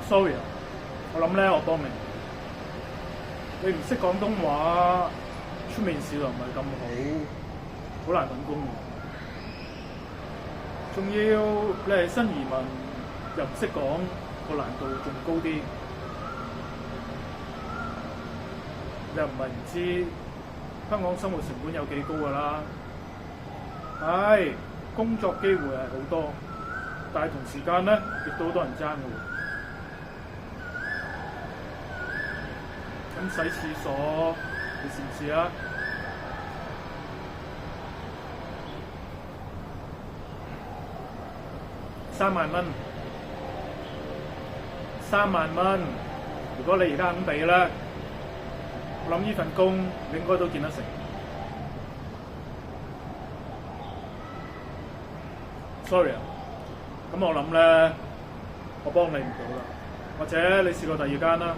sorry 啊，我諗咧我幫你。你唔識廣東話，出面市場唔係咁好難揾工嘅。仲要你係新移民，又唔識講，個難度仲高啲。你又唔係唔知香港生活成本有幾高㗎啦。係工作機會係好多，但係同時間咧亦都好多人爭嘅喎。咁洗廁所，你試唔試啊？3萬蚊，3萬蚊。如果你而家肯俾咧，我諗呢份工你應該都見得成。Sorry 啊，咁我諗咧，我幫你唔到啦，或者你試過第二間啦。